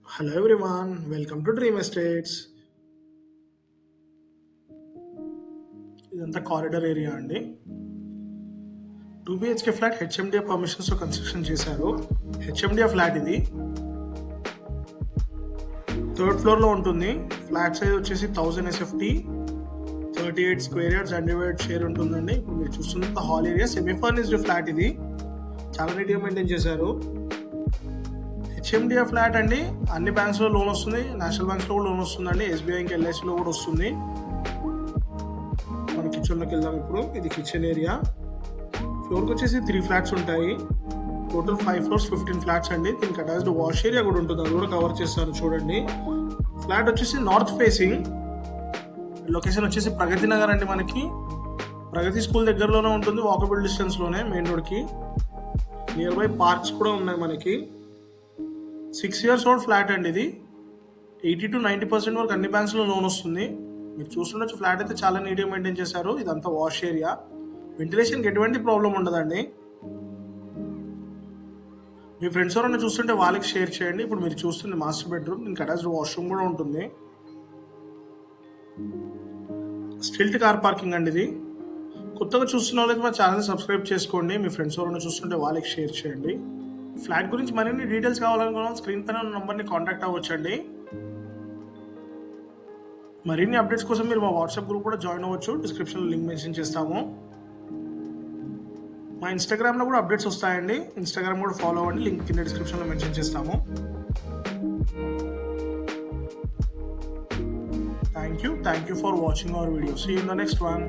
Hello everyone, welcome to Dream Estates. ఇదంతా corridor area అండి. 2 BHK flat HMDA permissions తో construction చేశారు. HMDA flat ఇది. థర్డ్ ఫ్లోర్ లో ఉంటుంది. ఫ్లాట్ సైజ్ వచ్చేసి 1000 SFT, 38 square yards undivided share ఉంటుందండి. ఇప్పుడు మీరు చూస్తున్న hall area semi furnished flat ఇది. చాలా నీట్గా మెయింటైన్ చేశారు. హెచ్ఎండిఏ ఫ్లాట్ అండి. అన్ని బ్యాంక్స్ లో లోన్ వస్తుంది, నేషనల్ బ్యాంక్స్ లో కూడా లోన్ వస్తుందండి, SBI ఇంకా LIC లో కూడా వస్తుంది. మన కిచెన్ లోకి వెళ్దాం ఇప్పుడు. ఇది కిచెన్ ఏరియా. ఫ్లోర్కి వచ్చేసి 3 ఫ్లాట్స్ ఉంటాయి. టోటల్ 5 ఫ్లోర్స్ 15 ఫ్లాట్స్ అండి. దీనికి అటాచ్డ్ వాష్ ఏరియా కూడా ఉంటుంది, అది కూడా కవర్ చేస్తారు చూడండి. ఫ్లాట్ వచ్చేసి నార్త్ ఫేసింగ్. లొకేషన్ వచ్చేసి ప్రగతి నగర్ అండి. మనకి ప్రగతి స్కూల్ దగ్గరలోనే ఉంటుంది, వాకబుల్ డిస్టెన్స్ లోనే మెయిన్ రోడ్ కి. నియర్ బై పార్క్స్ కూడా ఉన్నాయి మనకి. 6 years ఓల్డ్ ఫ్లాట్ అండి ఇది. 80 to 90% వరకు అన్ని బ్యాంక్స్ లో లోన్ వస్తుంది. మీరు చూస్తుండొచ్చు, ఫ్లాట్ అయితే చాలా నీట్గా మెయింటైన్ చేశారు. ఇదంతా వాష్ ఏరియా. వెంటిలేషన్కి ఎటువంటి ప్రాబ్లం ఉండదండి. మీ ఫ్రెండ్స్ ఎవరైనా చూస్తుంటే వాళ్ళకి షేర్ చేయండి. ఇప్పుడు మీరు చూస్తుంది మాస్టర్ బెడ్రూమ్, దీనికి అటాచ్డ్ వాష్రూమ్ కూడా ఉంటుంది. స్టిల్ట్ కార్ పార్కింగ్ అండి ఇది. కొత్తగా చూస్తున్న వాళ్ళకి మా ఛానల్ సబ్స్క్రైబ్ చేసుకోండి. మీ ఫ్రెండ్స్ ఎవరైనా చూస్తుంటే వాళ్ళకి షేర్ చేయండి. ఫ్లాట్ గురించి మరిన్ని డీటెయిల్స్ కావాలనుకున్న స్క్రీన్ పైన ఉన్న నంబర్ని కాంటాక్ట్ అవ్వచ్చండి. మరిన్ని అప్డేట్స్ కోసం మీరు మా వాట్సాప్ గ్రూప్ కూడా జాయిన్ అవ్వచ్చు. డిస్క్రిప్షన్లో లింక్ మెన్షన్ చేస్తాము. మా ఇన్స్టాగ్రామ్లో కూడా అప్డేట్స్ వస్తాయండి. ఇన్స్టాగ్రామ్ కూడా ఫాలో అవ్వండి, లింక్ కింద డిస్క్రిప్షన్లో మెన్షన్ చేస్తాము. Thank you for watching our video. See you in the next one.